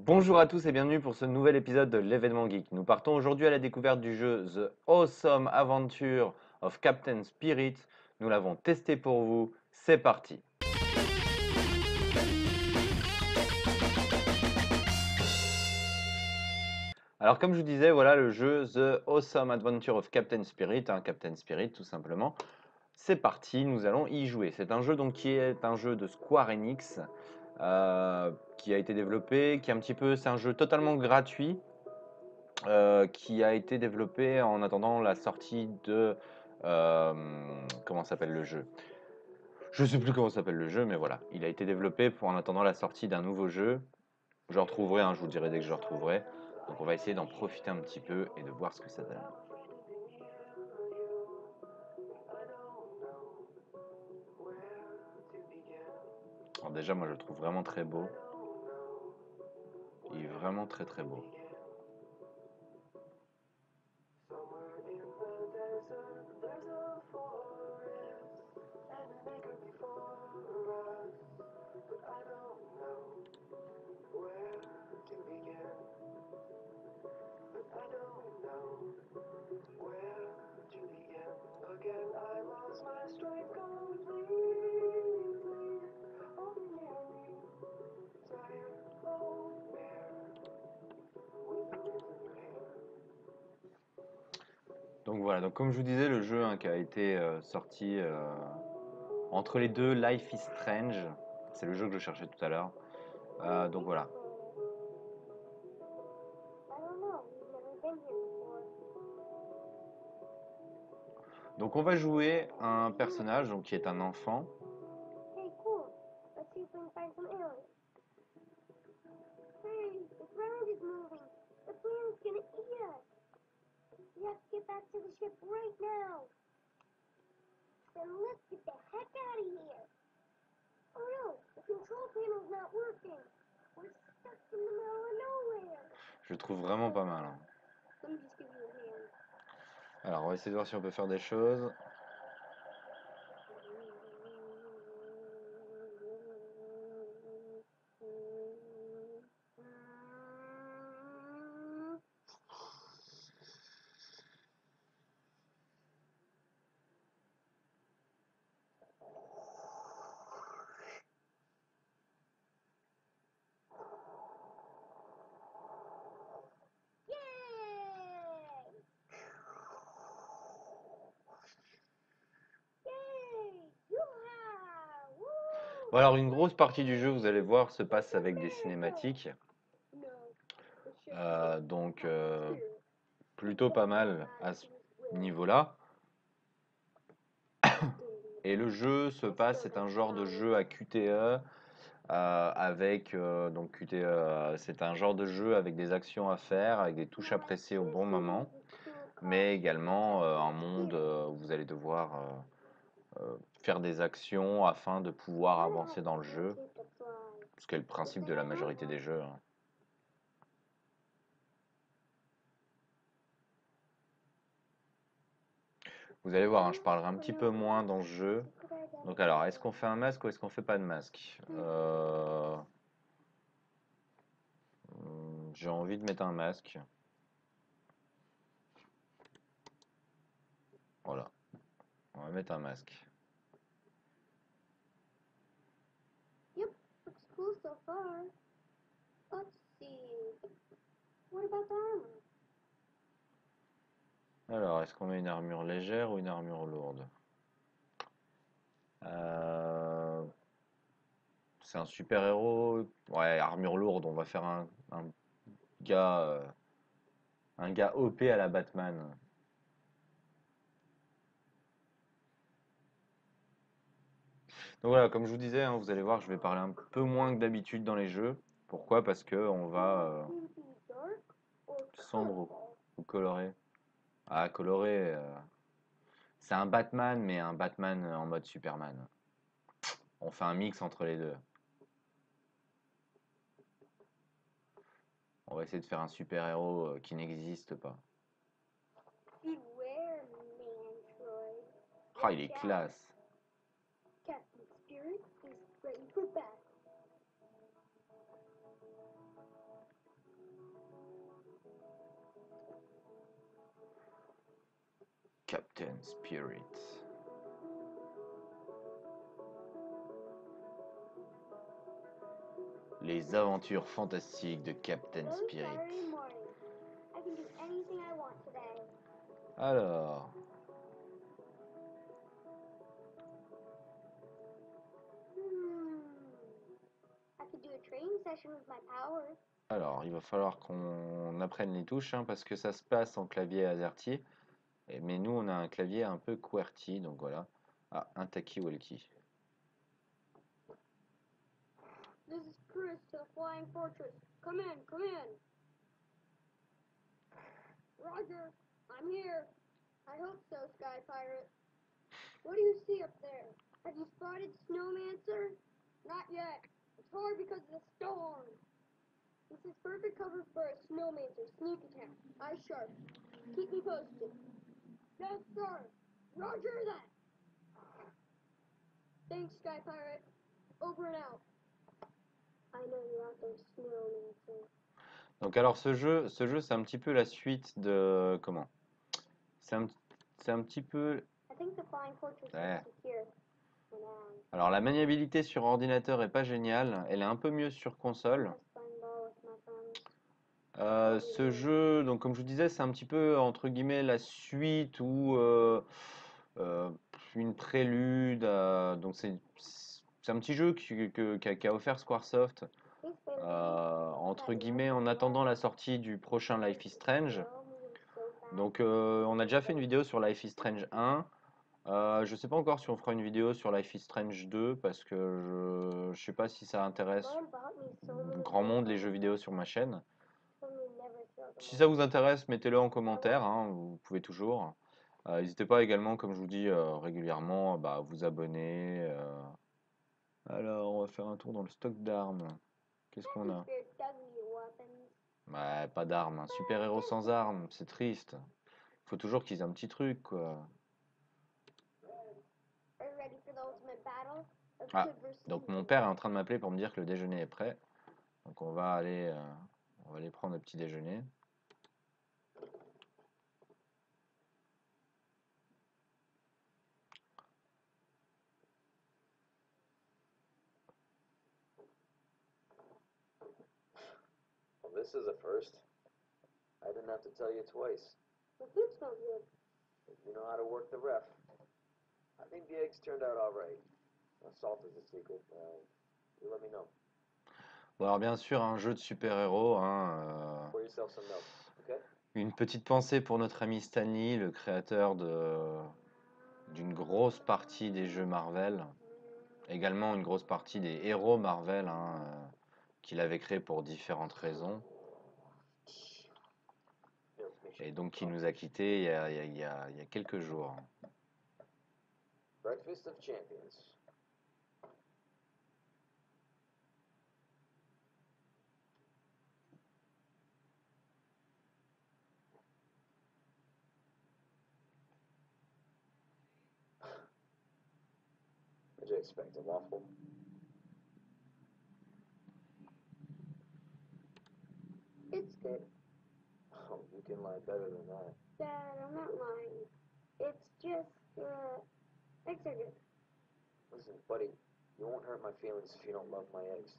Bonjour à tous et bienvenue pour ce nouvel épisode de l'événement geek. Nous partons aujourd'hui à la découverte du jeu The Awesome Adventure of Captain Spirit. Nous l'avons testé pour vous, c'est parti. Alors comme je vous disais, voilà le jeu The Awesome Adventure of Captain Spirit, Captain Spirit tout simplement. C'est parti, nous allons y jouer. C'est un jeu donc qui est un jeu de Square Enix, qui a été développé, qui est un petit peu, c'est un jeu totalement gratuit. Qui a été développé en attendant la sortie de comment s'appelle le jeu? Je sais plus comment s'appelle le jeu, mais voilà, il a été développé pour en attendant la sortie d'un nouveau jeu. Je le retrouverai, je vous dirai dès que je le retrouverai. Donc on va essayer d'en profiter un petit peu et de voir ce que ça donne. Alors déjà, moi je le trouve vraiment très beau. Il est vraiment très très beau. Donc voilà, donc comme je vous disais, le jeu qui a été sorti entre les deux, Life is Strange, c'est le jeu que je cherchais tout à l'heure. Donc voilà. Donc on va jouer un personnage donc, qui est un enfant. Hey, cool. Let's see if we can find some aliens. Hey, the ground is moving. The planet's gonna eat us. We have to get back to the ship right now. Then let's get the heck out of here. Oh no, the control panel's not working. We're stuck in the middle of nowhere. Je le trouve vraiment pas mal. Let me just give you a hand. Alors on va essayer de voir si on peut faire des choses. Yay! Yay! Yoo-ha! Woo! Bon, alors une grosse partie du jeu, vous allez voir, se passe avec des cinématiques. No, the ship Donc plutôt pas mal à ce niveau-là. Et le jeu se passe, c'est un genre de jeu à QTE. Avec donc QTE, c'est un genre de jeu avec des actions à faire, avec des touches à presser au bon moment, mais également un monde où vous allez devoir faire des actions afin de pouvoir avancer dans le jeu, ce qui est le principe de la majorité des jeux. Vous allez voir, je parlerai un petit peu moins dans ce jeu. Donc alors, est-ce qu'on fait un masque ou est-ce qu'on fait pas de masque? J'ai envie de mettre un masque. Voilà, on va mettre un masque. Yep, looks cool so far. Let's see. What about the armor? Alors, est-ce qu'on met une armure légère ou une armure lourde? Euh, c'est un super-héros. Ouais, armure lourde, on va faire gars, euh, un gars OP à la Batman. Donc voilà, comme je vous disais, vous allez voir, je vais parler un peu moins que d'habitude dans les jeux. Pourquoi? Parce que on va Will it be dark or sombre colorful? ou coloré. Ah, coloré, c'est un Batman, mais un Batman en mode Superman. On fait un mix entre les deux. On va essayer de faire un super-héros qui n'existe pas. Beware, Mantroid. Ah, il est Watch out. classe. Captain Spirit is ready for battle. Spirit. Les aventures fantastiques de Captain Early Spirit. Saturday morning. I can do anything I want today. Alors, I could do a training session with my power. il va falloir qu'on apprenne les touches hein, parce que ça se passe en clavier AZERTY. Mais nous, on a un clavier un peu QWERTY, donc voilà. Ah, un talkie-walkie. This is Chris to the Flying Fortress. Come in, come in. Roger, I'm here. I hope so, Sky Pirate. What do you see up there? Have you spotted Snowmancer? Not yet. It's hard because of the storm. This is perfect cover for a Snowmancer sneak attack. Eye sharp. Keep me posted. Yes, sir. Roger that. Thanks, Sky Pirate. Over and out. I know you're out there, Snowmancer. Donc alors ce jeu c'est un petit peu la suite de... Comment? C'est un petit peu... I think the Flying Fortress Ouais. is secure. For now. Alors la maniabilité sur ordinateur est pas géniale, elle est un peu mieux sur console. Just playing ball with my friends. Ce jeu, donc comme je vous disais, c'est un petit peu entre guillemets la suite ou euh, une prélude. Donc c'est un petit jeu qu'a offert Squaresoft entre guillemets en attendant la sortie du prochain Life is Strange. Donc on a déjà fait une vidéo sur Life is Strange 1. Je sais pas encore si on fera une vidéo sur Life is Strange 2 parce que je sais pas si ça intéresse grand monde les jeux vidéo sur ma chaîne. Si ça vous intéresse, mettez-le en commentaire, hein, vous pouvez toujours. N'hésitez pas également, comme je vous dis régulièrement, à vous abonner. Alors, on va faire un tour dans le stock d'armes. Qu'est-ce qu'on a? Ouais, pas d'armes. Un super-héros sans armes, c'est triste. Faut toujours qu'ils aient un petit truc, quoi. Ah, donc mon père est en train de m'appeler pour me dire que le déjeuner est prêt. Donc on va aller prendre le petit déjeuner. Well, this is a first. I didn't have to tell you twice. The food smells good. If you know how to work the ref. I think the eggs turned out all right. Salt is a secret. You let me know. Bon, alors bien sûr, un jeu de super-héros, hein, Pour yourself some milk, okay? une petite pensée pour notre ami Stanley, le créateur d'une grosse partie des jeux Marvel. Également une grosse partie des héros Marvel, hein, qu'il avait créé pour différentes raisons. Et donc qui nous a quittés il y a quelques jours. Breakfast of champions. What'd you expect, a waffle? It's good. Oh, you can lie better than that. Dad, I'm not lying. It's just, eggs are good. Listen, buddy, you won't hurt my feelings if you don't love my eggs.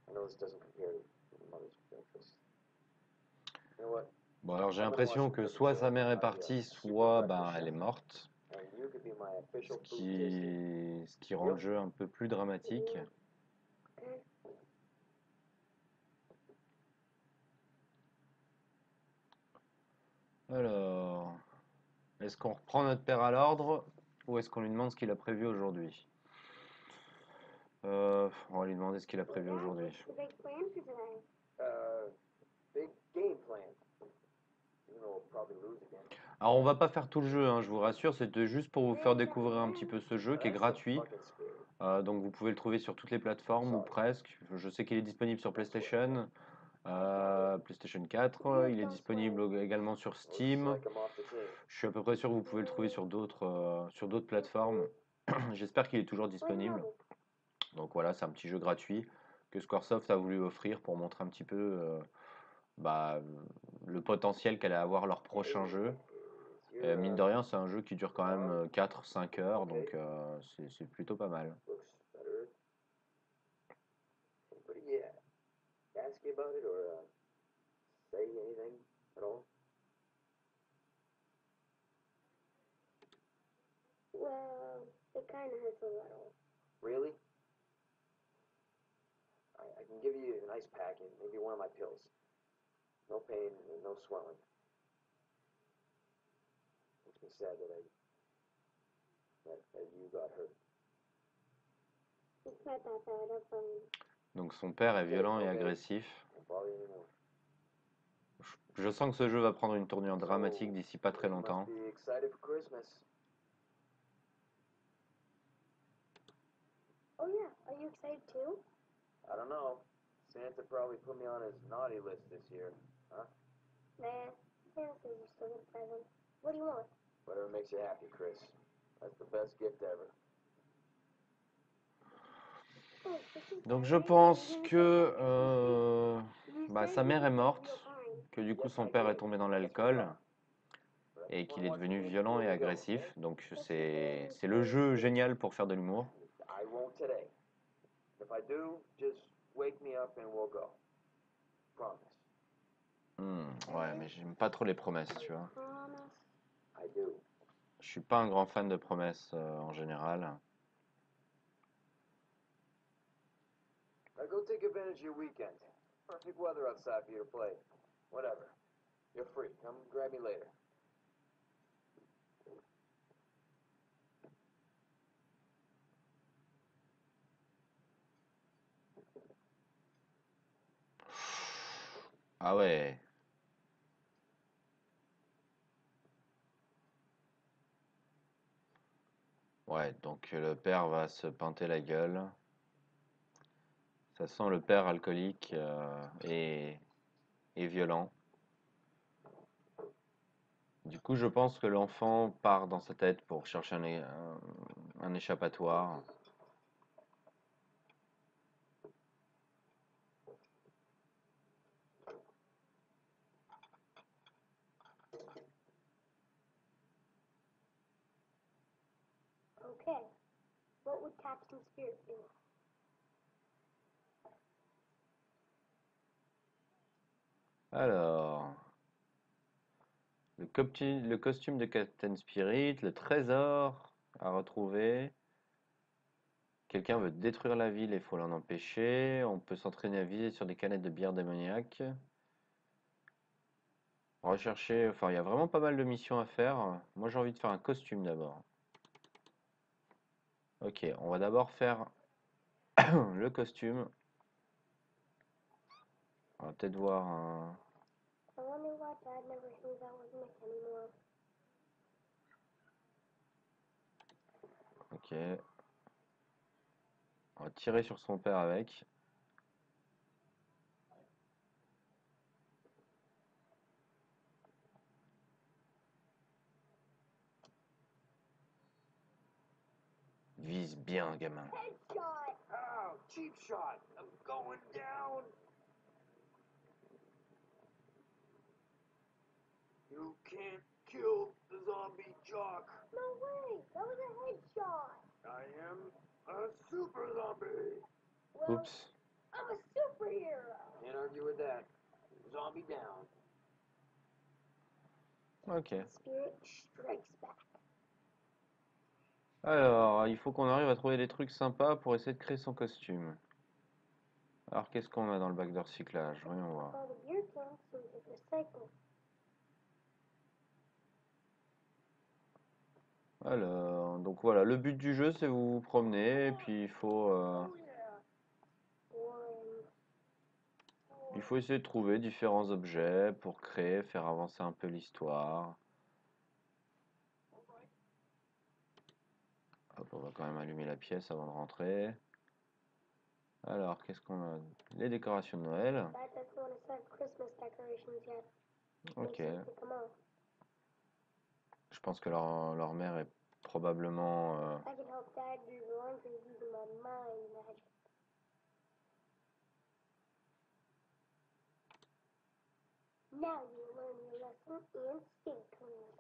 I know this doesn't compare to your mother's breakfast. You know what? Bon, alors j'ai l'impression que soit sa mère est partie, soit elle est morte. And you could be my official Ce food tasting. qui rend le jeu un peu plus dramatique. Okay. Alors, est-ce qu'on reprend notre père à l'ordre ou est-ce qu'on lui demande ce qu'il a prévu aujourd'hui? On va lui demander ce qu'il a prévu aujourd'hui. What's the big plan for today? Big game plan. Even though we'll probably lose again. Alors on va pas faire tout le jeu, hein, je vous rassure, c'était juste pour vous faire découvrir un petit peu ce jeu qui est That's the gratuit. fucking spirit. Donc vous pouvez le trouver sur toutes les plateformes ou presque. Je sais qu'il est disponible sur PlayStation, PlayStation 4, il est disponible également sur Looks Steam. like I'm off the team. Je suis à peu près sûr que vous pouvez le trouver sur d'autres plateformes. J'espère qu'il est toujours disponible. Donc voilà, c'est un petit jeu gratuit que Squaresoft a voulu offrir pour montrer un petit peu le potentiel qu'allait avoir leur prochain jeu. You're, Mine de rien, c'est un jeu qui dure quand même 4-5 heures, donc c'est plutôt pas mal. looks better. What do you ask you about it or say anything at all? Well, it kind of hurts a little. Really? I can give you an ice pack and maybe one of my pills. No pain and no swelling. Makes me sad that you got hurt. It's not that bad. I'm fine. Donc son père est violent et agressif. Won't bother you anymore. Je sens que ce jeu va prendre une tournure dramatique d'ici pas très You must longtemps. be excited for Christmas. Oh yeah, are you excited too? I don't know. Santa probably put me on his naughty list this year. Nah, Santa says you're still a present. What do you want? Whatever makes you happy, Chris. That's the best gift ever. Oh, this is Donc je Saturday. pense You que say sa mère est you'll morte, fine. que du coup son père est tombé dans l'alcool et qu'il est devenu violent et agressif. Donc c'est le jeu génial pour faire de l'humour. I won't today. If I do, just wake me up and we'll go. Promise. Ouais, mais j'aime pas trop les promesses, tu vois. Promise. I do. Je suis pas un grand fan de promesses en général. Now go take advantage of your weekend. Perfect weather outside for you to play. Whatever. You're free. Come grab me later. Ah ouais. Ouais, donc le père va se pinter la gueule. Ça sent le père alcoolique et violent. Du coup, je pense que l'enfant part dans sa tête pour chercher un échappatoire. Okay. What would Captain Spirit do? Alors, le costume de Captain Spirit, le trésor à retrouver. Quelqu'un veut détruire la ville et il faut l'en empêcher. On peut s'entraîner à viser sur des canettes de bière démoniaque. Rechercher, enfin, il y a vraiment pas mal de missions à faire. Moi, j'ai envie de faire un costume d'abord. Ok, on va d'abord faire le costume. On va peut-être voir un... I wonder why Dad never hangs out with Nick anymore. Ok. On va tirer sur son père avec. Vise bien, gamin. Headshot! Oh, cheap shot. I'm going down. You can't kill the zombie jock. No way! That was a headshot! I am a super zombie. Well, Oups. I'm a superhero! Can't argue with that. Zombie down. Ok. Spirit strikes back. Alors, il faut qu'on arrive à trouver des trucs sympas pour essayer de créer son costume. Alors, qu'est-ce qu'on a dans le bac de recyclage? Voyons voir. All the beer cans so we can recycle. Alors, donc voilà, le but du jeu, c'est vous vous promener, et puis Oh yeah! One. il faut essayer de trouver différents objets pour créer, faire avancer un peu l'histoire. Hop, on va quand même allumer la pièce avant de rentrer. Alors, qu'est-ce qu'on a? Les décorations de Noël. Dad doesn't want to set Christmas decorations yet. Ok. Makes him pick 'em off. Je pense que leur mère est probablement... I can help Dad do the laundry using my mind magic. Now you learn your lesson and stay clean.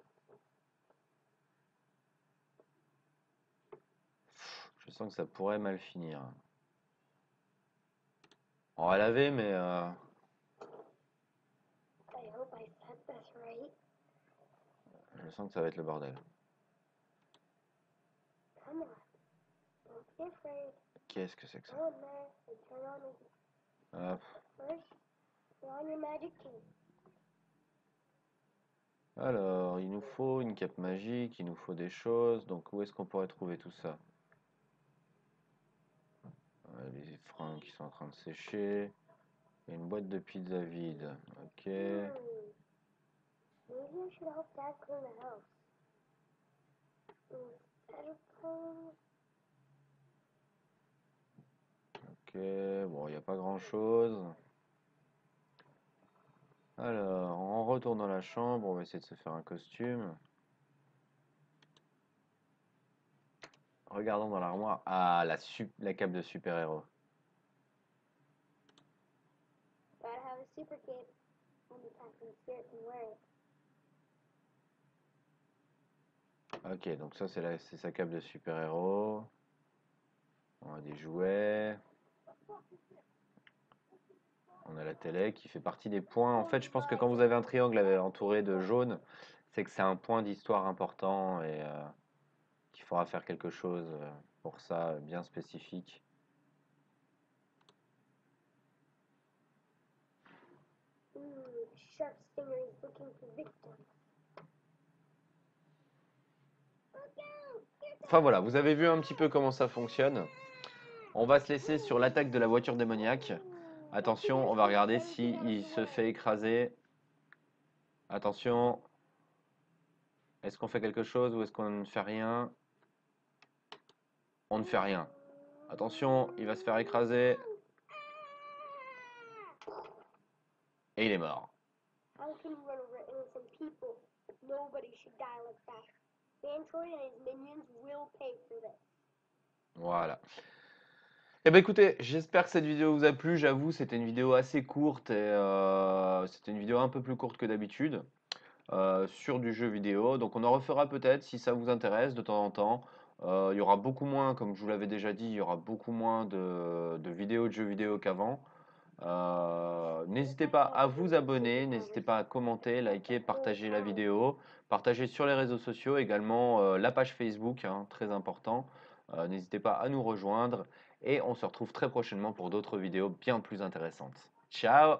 Je sens que ça pourrait mal finir. On va laver, mais I hope I said this right. je sens que ça va être le bordel. Come on. Don't be afraid. Qu'est-ce que c'est que ça? Go in there and turn on the... Hop. First, turn on your magic key. Alors, il nous faut une cape magique, il nous faut des choses. Donc, où est-ce qu'on pourrait trouver tout ça? Les fringues qui sont en train de sécher. Il y a une boîte de pizza vide. Ok. Maybe I should help Dad clean the house. Instead of cleaning... Ok. Bon, il n'y a pas grand-chose. Alors, on retourne dans la chambre. On va essayer de se faire un costume. Regardons dans l'armoire. Ah, la cape de super-héros. Gotta have a super cape. Only Captain Spirit can wear it. Ok, donc ça c'est sa cape de super-héros. On a des jouets. On a la télé qui fait partie des points. En fait, je pense que quand vous avez un triangle entouré de jaune, c'est que c'est un point d'histoire important et qu'il faudra faire quelque chose pour ça, bien spécifique. Sharp Stinger is looking for victims. Enfin voilà, vous avez vu un petit peu comment ça fonctionne. On va se laisser sur l'attaque de la voiture démoniaque. Attention, on va regarder si il se fait écraser. Attention. Est-ce qu'on fait quelque chose ou est-ce qu'on ne fait rien? On ne fait rien. Attention, il va se faire écraser. Et il est mort. How can you run over innocent people? Nobody should die like that. Mantroid and his minions will pay for this. Voilà. Eh ben écoutez, j'espère que cette vidéo vous a plu. J'avoue, c'était une vidéo assez courte et c'était une vidéo un peu plus courte que d'habitude sur du jeu vidéo. Donc on en refera peut-être si ça vous intéresse de temps en temps. Il y aura beaucoup moins, comme je vous l'avais déjà dit, il y aura beaucoup moins de vidéos de jeux vidéo qu'avant. N'hésitez pas à vous abonner, n'hésitez pas à commenter, liker, partager la vidéo, partager sur les réseaux sociaux, également la page Facebook, hein, très important. N'hésitez pas à nous rejoindre et on se retrouve très prochainement pour d'autres vidéos bien plus intéressantes. Ciao!